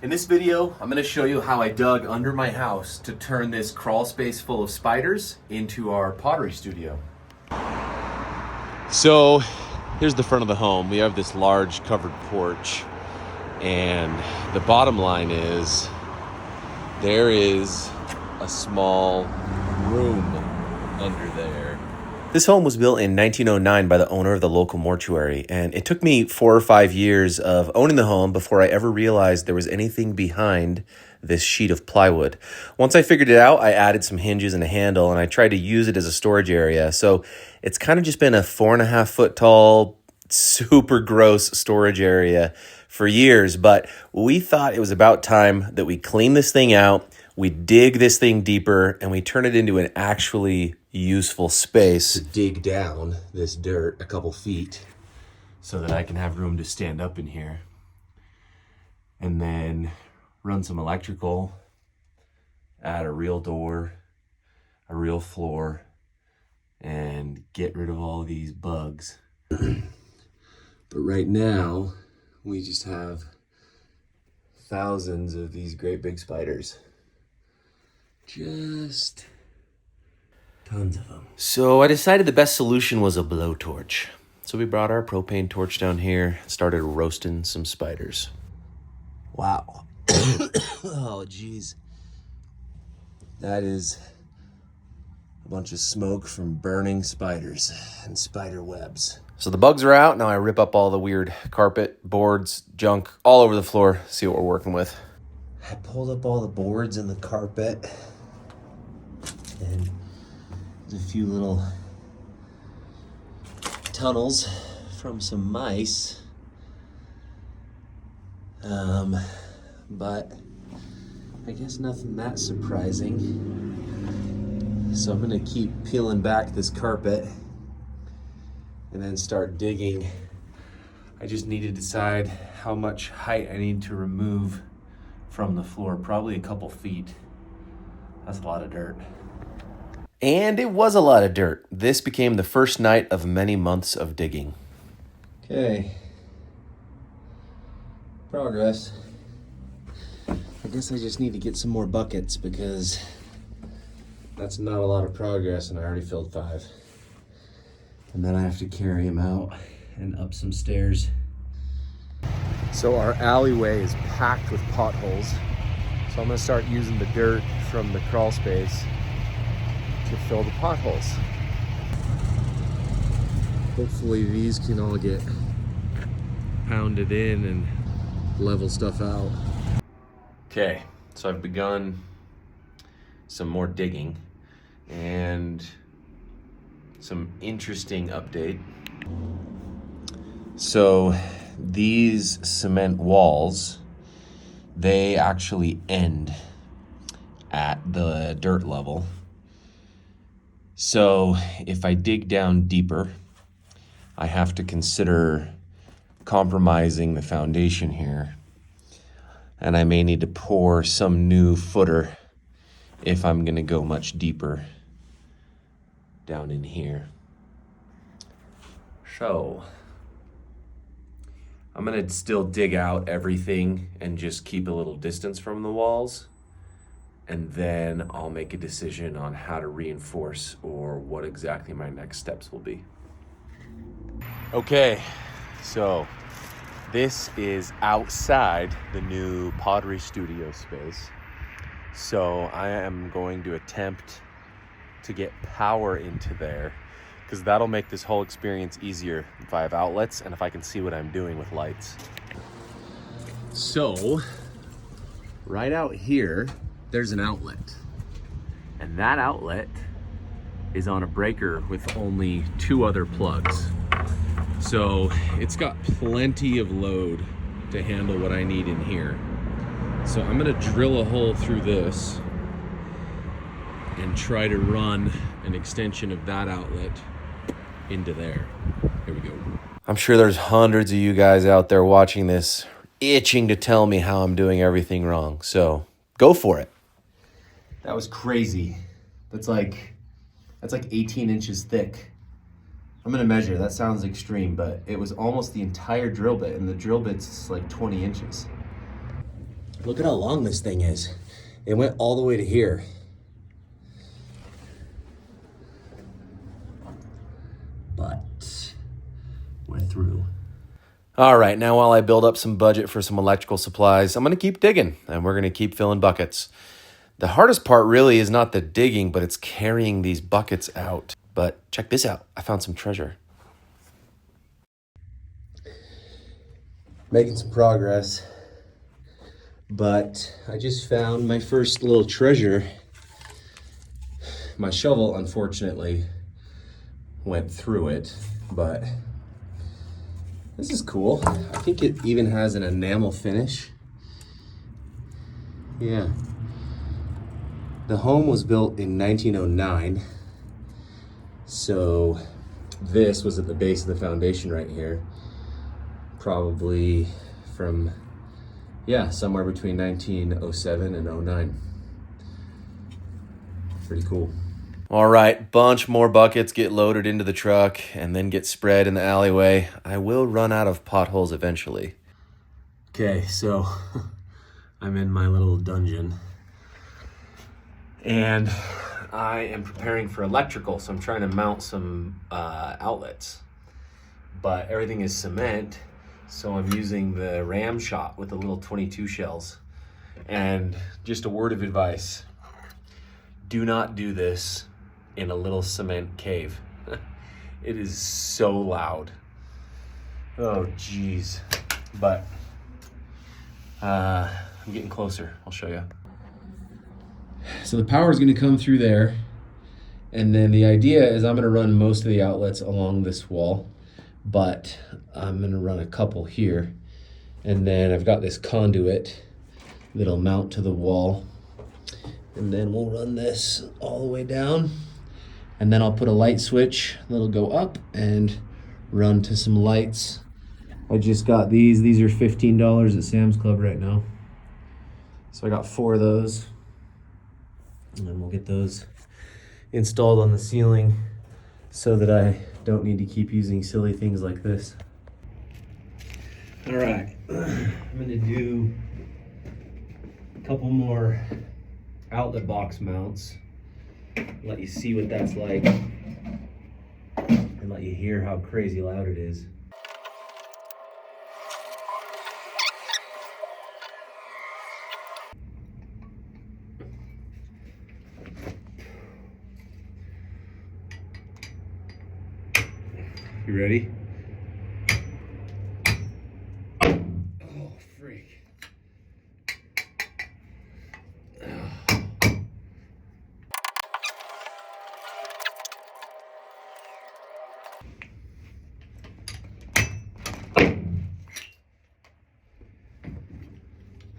In this video, I'm going to show you how I dug under my house to turn this crawl space full of spiders into our pottery studio. So here's the front of the home. We have this large covered porch, and the bottom line is there is a small room under there. This home was built in 1909 by the owner of the local mortuary, and it took me 4 or 5 years of owning the home before I ever realized there was anything behind this sheet of plywood. Once I figured it out, I added some hinges and a handle, and I tried to use it as a storage area. So it's kind of just been a 4.5 foot tall, super gross storage area for years, but we thought it was about time that we clean this thing out, we dig this thing deeper, and we turn it into an actually useful space to dig down this dirt a couple feet so that I can have room to stand up in here and then run some electrical, add a real door, a real floor, and get rid of all these bugs. But right now, we just have thousands of these great big spiders. Just tons of them. So I decided the best solution was a blowtorch. So we brought our propane torch down here, started roasting some spiders. Wow. Oh, geez. That is a bunch of smoke from burning spiders and spider webs. So the bugs are out. Now I rip up all the weird carpet, boards, junk all over the floor, see what we're working with. I pulled up all the boards and the carpet, and there's a few little tunnels from some mice. But I guess nothing that surprising. So I'm gonna keep peeling back this carpet and then start digging. I just need to decide how much height I need to remove from the floor. Probably a couple feet. That's a lot of dirt. And it was a lot of dirt. This became the first night of many months of digging. Okay. Progress. I guess I just need to get some more buckets because that's not a lot of progress and I already filled 5. And then I have to carry him out and up some stairs. So our alleyway is packed with potholes. So I'm gonna start using the dirt from the crawl space to fill the potholes. Hopefully these can all get pounded in and level stuff out. Okay, so I've begun some more digging and some interesting update. So these cement walls, they actually end at the dirt level. So if I dig down deeper, I have to consider compromising the foundation here. And I may need to pour some new footer if I'm gonna go much deeper down in here. So I'm gonna still dig out everything and just keep a little distance from the walls. And then I'll make a decision on how to reinforce or what exactly my next steps will be. Okay, so this is outside the new pottery studio space. So I am going to attempt to get power into there because that'll make this whole experience easier if I have outlets and if I can see what I'm doing with lights. So right out here, there's an outlet. And that outlet is on a breaker with only 2 other plugs. So it's got plenty of load to handle what I need in here. So I'm gonna drill a hole through this and try to run an extension of that outlet into there. Here we go. I'm sure there's hundreds of you guys out there watching this itching to tell me how I'm doing everything wrong. So go for it. That was crazy. That's like 18 inches thick. I'm gonna measure, that sounds extreme, but it was almost the entire drill bit, and the drill bit's like 20 inches. Look at how long this thing is. It went all the way to here. But we're through. All right, now while I build up some budget for some electrical supplies, I'm going to keep digging, and we're going to keep filling buckets. The hardest part really is not the digging, but it's carrying these buckets out. But check this out. I found some treasure. Making some progress. But I just found my first little treasure. My shovel, unfortunately, went through it, but this is cool. I think it even has an enamel finish. Yeah. The home was built in 1909. So this was at the base of the foundation right here. Probably from, yeah, somewhere between 1907 and 09. Pretty cool. All right, bunch more buckets get loaded into the truck and then get spread in the alleyway. I will run out of potholes eventually. Okay, so I'm in my little dungeon. And I am preparing for electrical, so I'm trying to mount some outlets. But everything is cement, so I'm using the ram shot with the little 22 shells. And just a word of advice, do not do this in a little cement cave. It is so loud. Oh geez. But I'm getting closer. I'll show you. So the power is going to come through there, and then the idea is I'm going to run most of the outlets along this wall, but I'm going to run a couple here, and then I've got this conduit that'll mount to the wall, and then we'll run this all the way down, and then I'll put a light switch that'll go up and run to some lights. I just got these are $15 at Sam's Club right now, so I got 4 of those. And then we'll get those installed on the ceiling so that I don't need to keep using silly things like this. All right, I'm gonna do a couple more outlet box mounts, let you see what that's like, and let you hear how crazy loud it is. You ready? Oh, freak.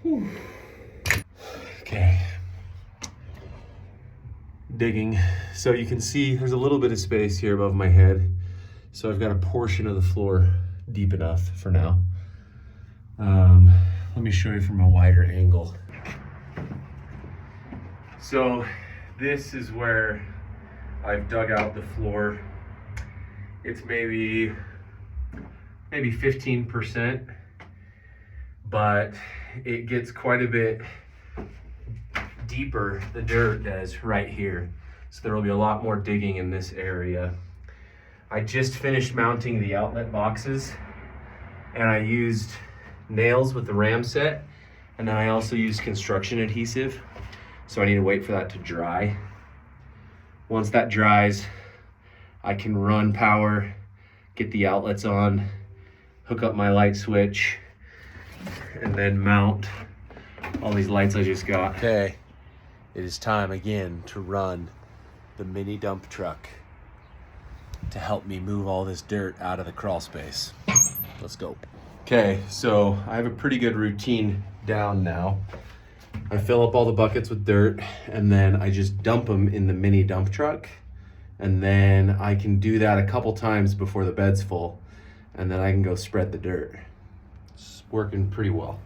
Whew. Okay. Digging. So you can see there's a little bit of space here above my head. So I've got a portion of the floor deep enough for now. Let me show you from a wider angle. So this is where I've dug out the floor. It's maybe 15%, but it gets quite a bit deeper, the dirt does right here. So there will be a lot more digging in this area. I just finished mounting the outlet boxes, and I used nails with the ram set, and then I also used construction adhesive. So I need to wait for that to dry. Once that dries, I can run power, get the outlets on, hook up my light switch, and then mount all these lights I just got. Okay, it is time again to run the mini dump truck to help me move all this dirt out of the crawl space. Let's go. Okay, so I have a pretty good routine down now. I fill up all the buckets with dirt, and then I just dump them in the mini dump truck, and then I can do that a couple times before the bed's full, and then I can go spread the dirt. It's working pretty well.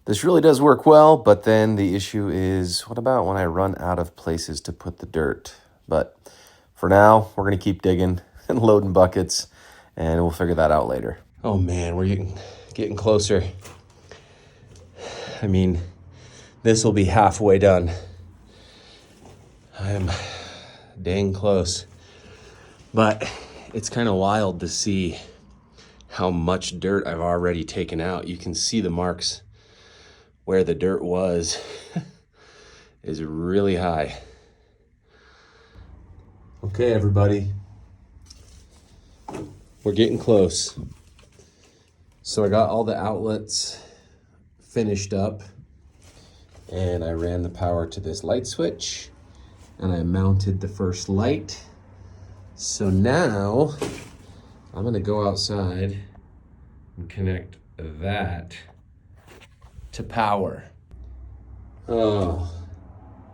This really does work well, but then the issue is, what about when I run out of places to put the dirt? But for now, we're gonna keep digging and loading buckets, and we'll figure that out later. Oh man, we're getting closer. I mean, this will be halfway done. I'm dang close. But it's kind of wild to see how much dirt I've already taken out. You can see the marks where the dirt was is really high. Okay, everybody. We're getting close. So I got all the outlets finished up, and I ran the power to this light switch, and I mounted the first light. So now I'm gonna go outside and connect that to power. Oh,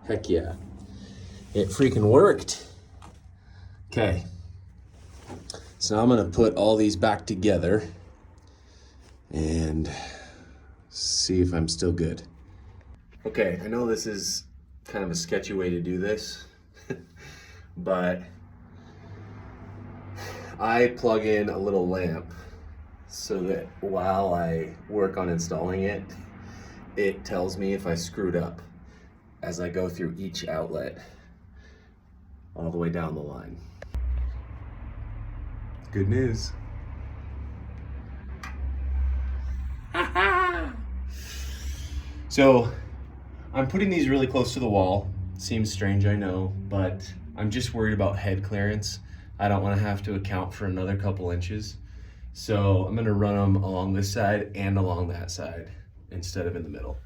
heck yeah. It freaking worked. Okay. So now I'm gonna put all these back together and see if I'm still good. Okay, I know this is kind of a sketchy way to do this, but I plug in a little lamp so that while I work on installing it, it tells me if I screwed up as I go through each outlet all the way down the line. Good news. So I'm putting these really close to the wall. Seems strange, I know, but I'm just worried about head clearance. I don't want to have to account for another couple inches. So I'm gonna run them along this side and along that side instead of in the middle.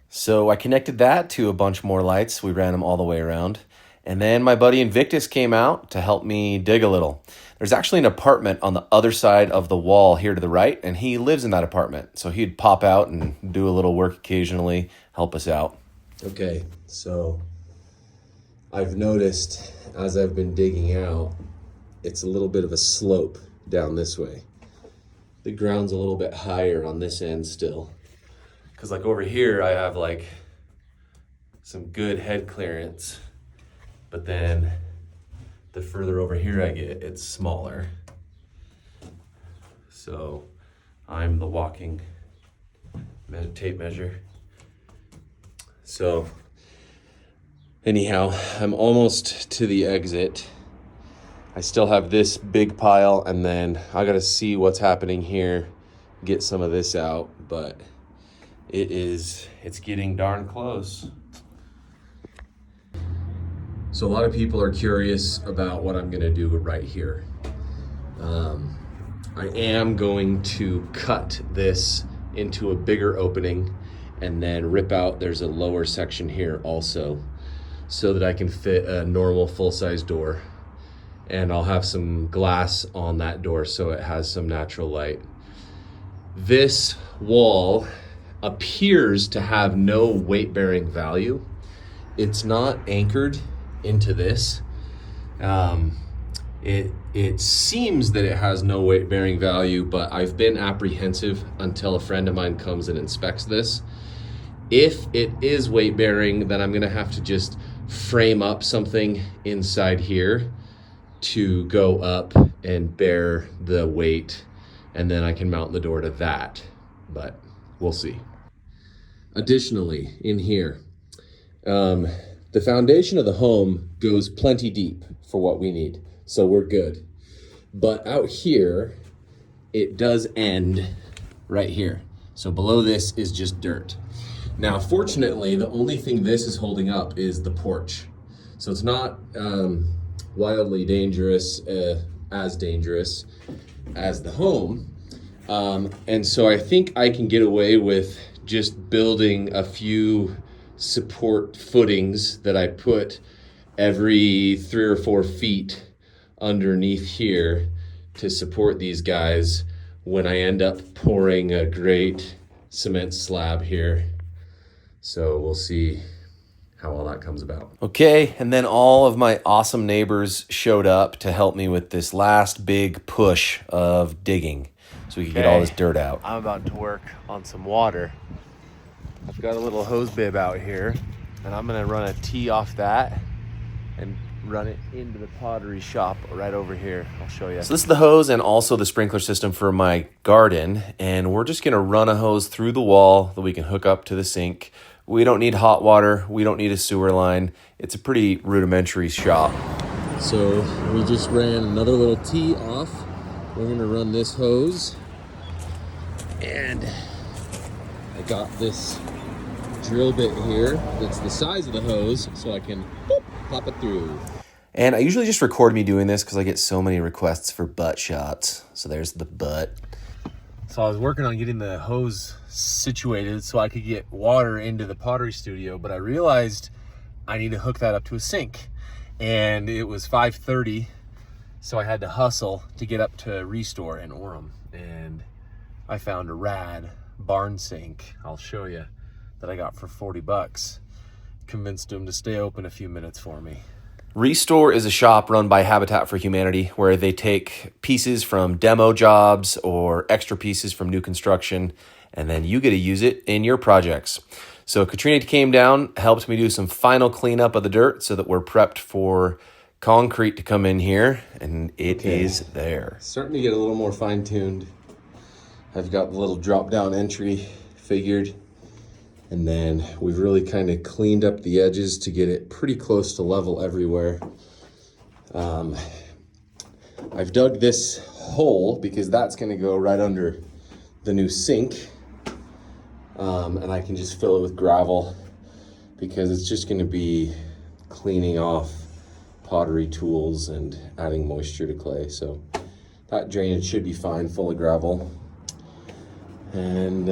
So I connected that to a bunch more lights. We ran them all the way around. And then my buddy Invictus came out to help me dig a little. There's actually an apartment on the other side of the wall here to the right, and he lives in that apartment. So he'd pop out and do a little work occasionally, help us out. Okay, so I've noticed as I've been digging out, it's a little bit of a slope down this way. The ground's a little bit higher on this end still. Cause like over here, I have like some good head clearance, but then the further over here I get, it's smaller. So I'm the walking tape measure. So anyhow, I'm almost to the exit. I still have this big pile, and then I gotta see what's happening here, get some of this out, but it's getting darn close. So a lot of people are curious about what I'm gonna do right here. I am going to cut this into a bigger opening and then rip out, there's a lower section here also, so that I can fit a normal full-size door. And I'll have some glass on that door so it has some natural light. This wall appears to have no weight-bearing value. It's not anchored into this. It seems that it has no weight-bearing value, but I've been apprehensive until a friend of mine comes and inspects this. If it is weight-bearing, then I'm gonna have to just frame up something inside here to go up and bear the weight, and then I can mount the door to that, but we'll see. Additionally, in here, the foundation of the home goes plenty deep for what we need, so we're good. But out here, it does end right here. So below this is just dirt. Now, fortunately, the only thing this is holding up is the porch. So it's not wildly dangerous, as dangerous as the home. And so I think I can get away with just building a few support footings that I put every 3 or 4 feet underneath here to support these guys when I end up pouring a great cement slab here. So we'll see how all that comes about. Okay, and then all of my awesome neighbors showed up to help me with this last big push of digging so we can get all this dirt out. I'm about to work on some water. I've got a little hose bib out here, and I'm gonna run a tee off that and run it into the pottery shop right over here. I'll show you. So this is the hose and also the sprinkler system for my garden, and we're just gonna run a hose through the wall that we can hook up to the sink We don't need hot water. We don't need a sewer line. It's a pretty rudimentary shop. So we just ran another little tee off. We're gonna run this hose. And I got this drill bit here that's the size of the hose, so I can pop it through. And I usually just record me doing this because I get so many requests for butt shots. So there's the butt. So I was working on getting the hose situated so I could get water into the pottery studio, but I realized I need to hook that up to a sink. And it was 5:30, so I had to hustle to get up to Restore in Orem. And I found a rad barn sink, I'll show you, that I got for 40 bucks. Convinced them to stay open a few minutes for me. Restore is a shop run by Habitat for Humanity where they take pieces from demo jobs or extra pieces from new construction, and then you get to use it in your projects. So Katrina came down, helped me do some final cleanup of the dirt so that we're prepped for concrete to come in here, and it is there. Starting to get a little more fine-tuned. I've got the little drop-down entry figured. And then we've really kind of cleaned up the edges to get it pretty close to level everywhere. I've dug this hole because that's gonna go right under the new sink. And I can just fill it with gravel because it's just gonna be cleaning off pottery tools and adding moisture to clay. So that drainage should be fine, full of gravel. And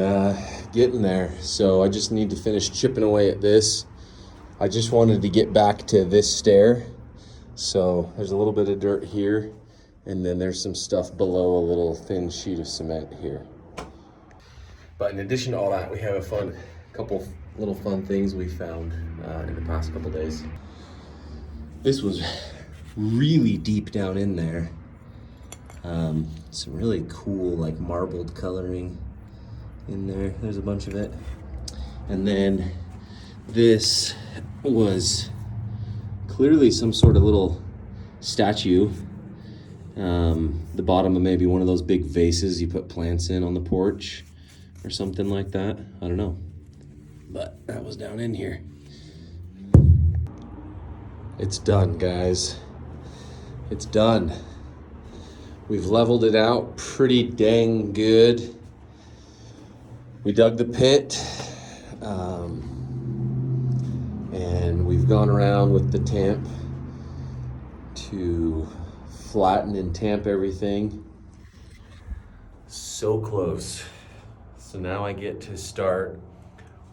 getting there. So I just need to finish chipping away at this. I just wanted to get back to this stair. So there's a little bit of dirt here, and then there's some stuff below a little thin sheet of cement here. But in addition to all that, we have a couple little fun things we found in the past couple days. This was really deep down in there. Some really cool like marbled coloring in there. There's a bunch of it. And then this was clearly some sort of little statue. The bottom of maybe one of those big vases you put plants in on the porch or something like that. I don't know. But that was down in here. It's done, guys. It's done. We've leveled it out pretty dang good. We dug the pit, and we've gone around with the tamp to flatten and tamp everything. So close. So now I get to start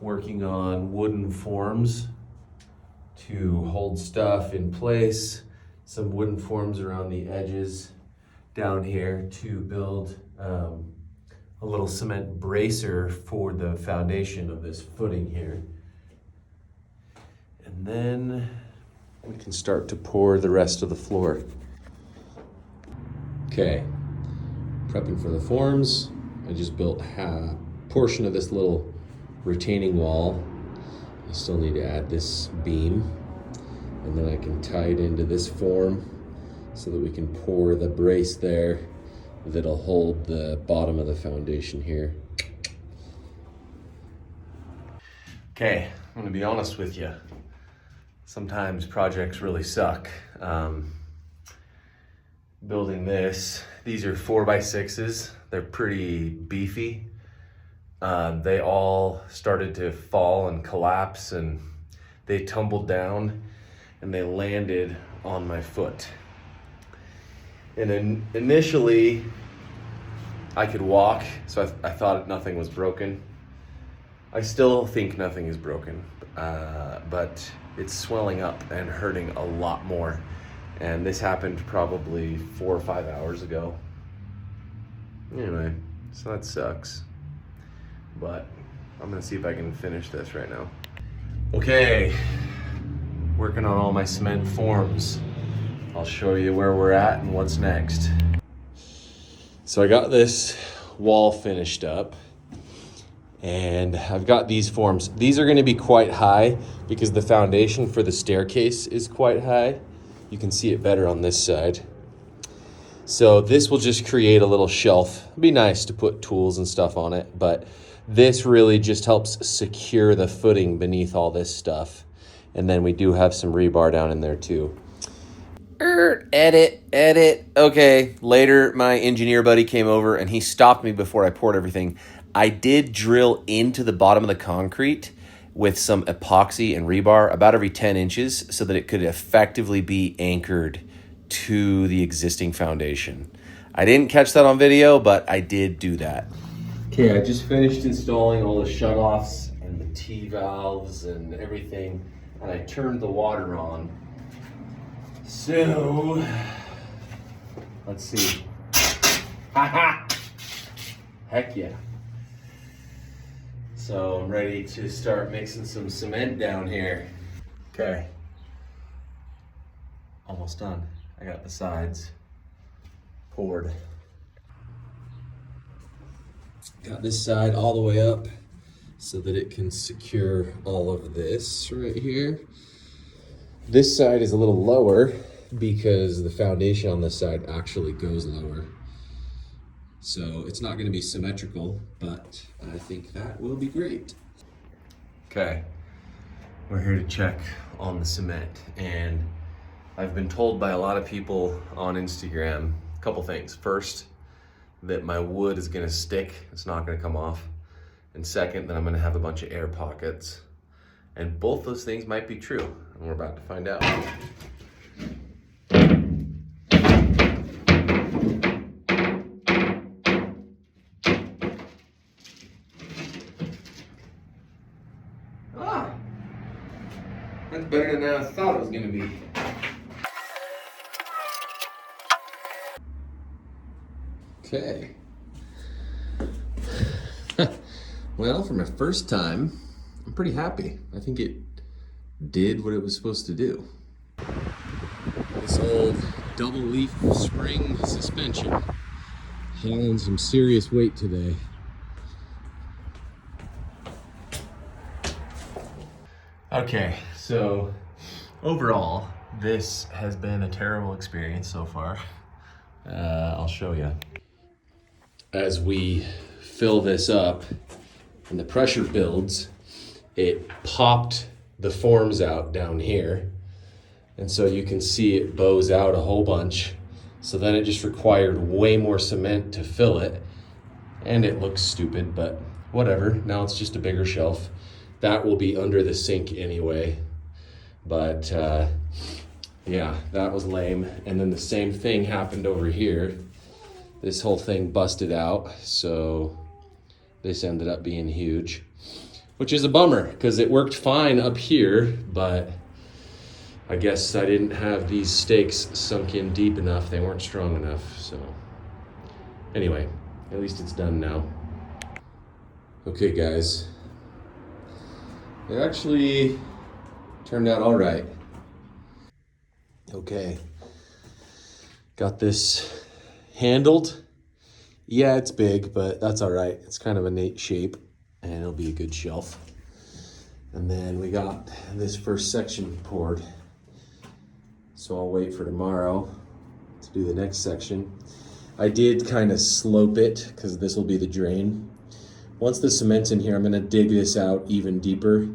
working on wooden forms to hold stuff in place, some wooden forms around the edges down here to build a little cement bracer for the foundation of this footing here. And then we can start to pour the rest of the floor. Okay, prepping for the forms. I just built a portion of this little retaining wall. I still need to add this beam, and then I can tie it into this form so that we can pour the brace there that'll hold the bottom of the foundation here. Okay, I'm gonna be honest with you. Sometimes projects really suck. Building this, these are 4x6s. They're pretty beefy. They all started to fall and collapse, and they tumbled down and they landed on my foot. And then initially I could walk, so I thought nothing was broken. I still think nothing is broken, but it's swelling up and hurting a lot more. And this happened probably 4 or 5 hours ago. Anyway, so that sucks. But I'm gonna see if I can finish this right now. Okay, working on all my cement forms. I'll show you where we're at and what's next. So I got this wall finished up, and I've got these forms. These are gonna be quite high because the foundation for the staircase is quite high. You can see it better on this side. So this will just create a little shelf. It'd be nice to put tools and stuff on it, but This really just helps secure the footing beneath all this stuff. And then we do have some rebar down in there too. Edit. Okay, later my engineer buddy came over and he stopped me before I poured everything. I did drill into the bottom of the concrete with some epoxy and rebar about every 10 inches so that it could effectively be anchored to the existing foundation. I didn't catch that on video, but I did do that. Okay, I just finished installing all the shutoffs and the T-valves and everything, and I turned the water on. So, let's see. Ha! Heck yeah. So I'm ready to start mixing some cement down here. Okay. Almost done. I got the sides poured. Got this side all the way up so that it can secure all of this right here. This side is a little lower because the foundation on this side actually goes lower. So it's not going to be symmetrical, but I think that will be great. Okay, we're here to check on the cement, and I've been told by a lot of people on Instagram a couple things. First, that my wood is going to stick, it's not going to come off. And second, that I'm going to have a bunch of air pockets. And both those things might be true, and we're about to find out. That's better than I thought it was going to be. Okay. Well, for my first time, I'm pretty happy. I think it did what it was supposed to do. This old double leaf spring suspension hauling some serious weight today. Okay, so overall, this has been a terrible experience so far. I'll show you. As we fill this up and the pressure builds, it popped the forms out down here. And so you can see it bows out a whole bunch. So then it just required way more cement to fill it. And it looks stupid, but whatever. Now it's just a bigger shelf. That will be under the sink anyway. But yeah, that was lame. And then the same thing happened over here. This whole thing busted out. So this ended up being huge, which is a bummer because it worked fine up here, but I guess I didn't have these stakes sunk in deep enough. They weren't strong enough. So anyway, at least it's done now. Okay, guys. It actually turned out all right. Okay. Got this handled. Yeah, it's big, but that's all right. It's kind of a neat shape and it'll be a good shelf. And then we got this first section poured. So I'll wait for tomorrow to do the next section. I did kind of slope it because this will be the drain. Once the cement's in here, I'm gonna dig this out even deeper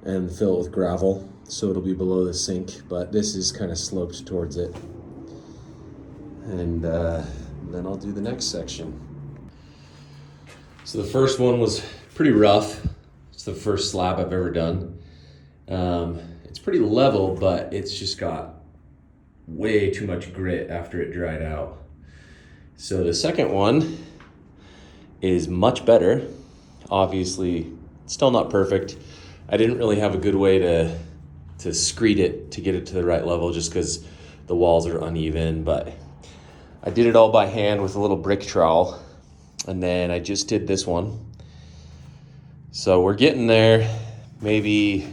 and fill it with gravel so it'll be below the sink, but this is kind of sloped towards it. And then I'll do the next section. So the first one was pretty rough. It's the first slab I've ever done. It's pretty level, but it's just got way too much grit after it dried out. So the second one is much better. Obviously, still not perfect. I didn't really have a good way to screed it to get it to the right level just because the walls are uneven, but I did it all by hand with a little brick trowel, and then I just did this one. So we're getting there, maybe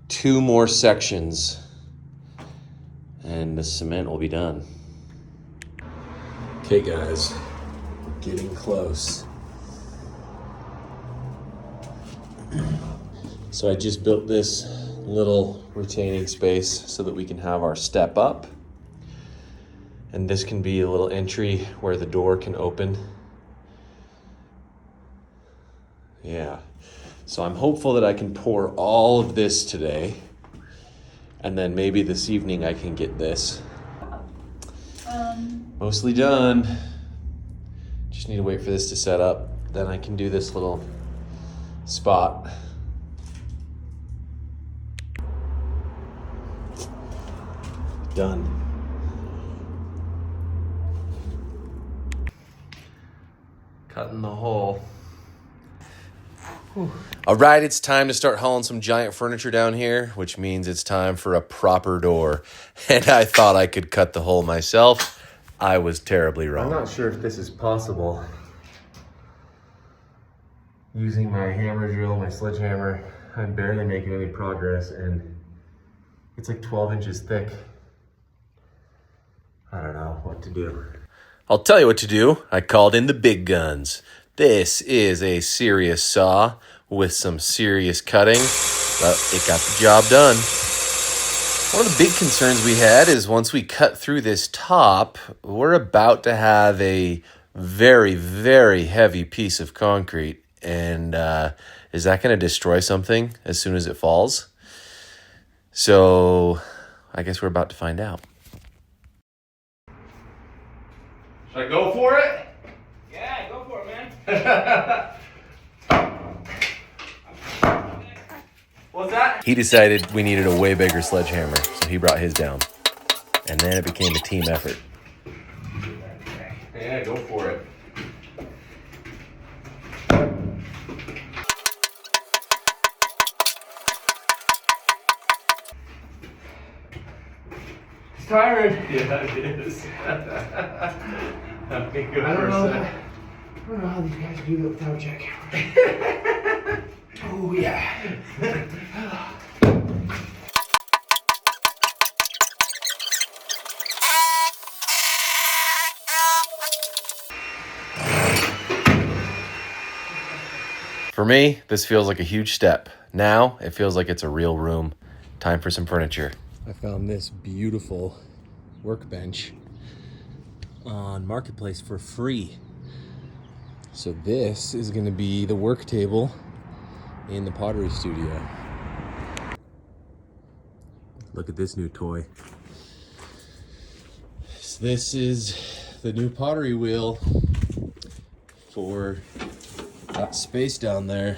2 more sections, and the cement will be done. Okay guys, we're getting close. So I just built this little retaining space so that we can have our step up. And this can be a little entry where the door can open. Yeah. So I'm hopeful that I can pour all of this today. And then maybe this evening I can get this. Mostly done. Just need to wait for this to set up. Then I can do this little spot. Done. Cutting the hole. Whew. All right, it's time to start hauling some giant furniture down here, which means it's time for a proper door. And I thought I could cut the hole myself. I was terribly wrong. I'm not sure if this is possible. Using my hammer drill, my sledgehammer, I'm barely making any progress, and it's like 12 inches thick. I don't know what to do. I'll tell you what to do. I called in the big guns. This is a serious saw with some serious cutting, but it got the job done. One of the big concerns we had is once we cut through this top, we're about to have a very, very heavy piece of concrete. And is that going to destroy something as soon as it falls? So I guess we're about to find out. Should I go for it? Yeah, go for it, man. What's that? He decided we needed a way bigger sledgehammer, so he brought his down. And then it became a team effort. Yeah, go for it. It's tiring. Yeah, it is. Okay, good I for don't a know. sec. I don't know how these guys do that without a jackhammer. Oh yeah. For me, this feels like a huge step. Now, it feels like it's a real room. Time for some furniture. I found this beautiful workbench on Marketplace for free. So this is going to be the work table in the Pottery studio. Look at this new toy. So this is the new pottery wheel for that space down there.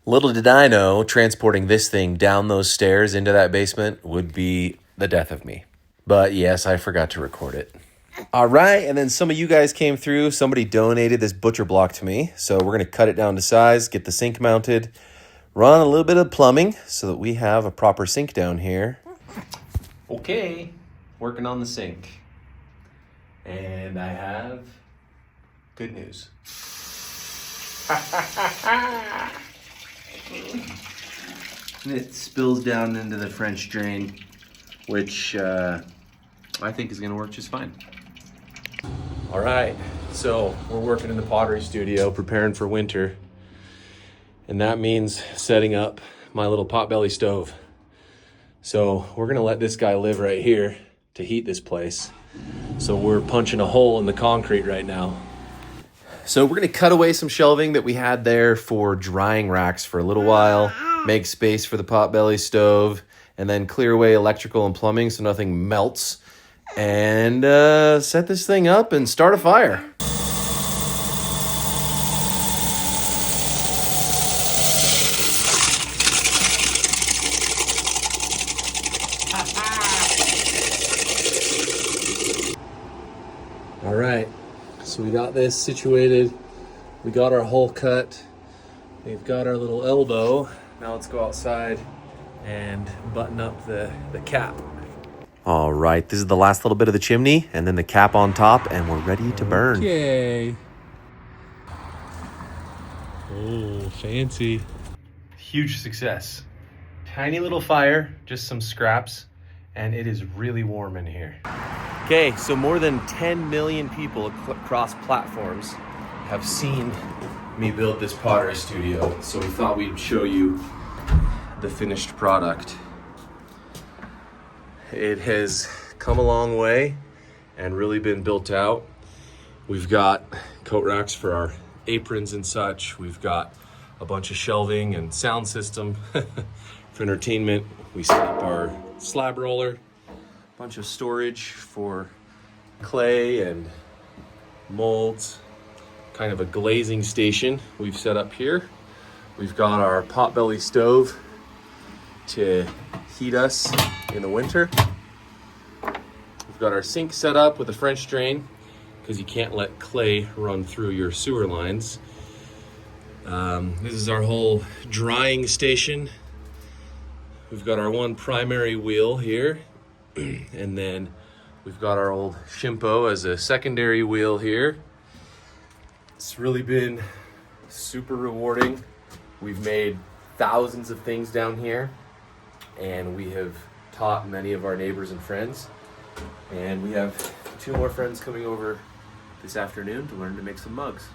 Little did I know transporting this thing down those stairs into that basement would be the death of me. But yes, I forgot to record it. All right, and then some of you guys came through. Somebody donated this butcher block to me. So we're going to cut it down to size, get the sink mounted, run a little bit of plumbing so that we have a proper sink down here. Okay, working on the sink. And I have good news. And it spills down into the French drain, which I think is going to work just fine. All right, so we're working in the Pottery studio, preparing for winter. And that means setting up my little potbelly stove. So we're going to let this guy live right here to heat this place. So we're punching a hole in the concrete right now. So we're going to cut away some shelving that we had there for drying racks for a little while, make space for the potbelly stove, and then clear away electrical and plumbing so nothing melts, and set this thing up and start a fire. All right, so we got this situated. We got our hole cut. We've got our little elbow. Now let's go outside and button up the cap. All right, this is the last little bit of the chimney and then the cap on top, and we're ready to burn. Okay. Oh, fancy. Huge success. Tiny little fire, just some scraps, and it is really warm in here. Okay, so more than 10 million people across platforms have seen me build this pottery studio, so we thought we'd show you the finished product. It has come a long way and really been built out. We've got coat racks for our aprons and such. We've got a bunch of shelving and sound system for entertainment. We set up our slab roller, bunch of storage for clay and molds, kind of a glazing station we've set up here. We've got our potbelly stove to heat us in the winter. We've got our sink set up with a French drain because you can't let clay run through your sewer lines. This is our whole drying station. We've got our one primary wheel here, and then we've got our old Shimpo as a secondary wheel here. It's really been super rewarding. We've made thousands of things down here, and we have taught many of our neighbors and friends. And we have 2 more friends coming over this afternoon to learn to make some mugs.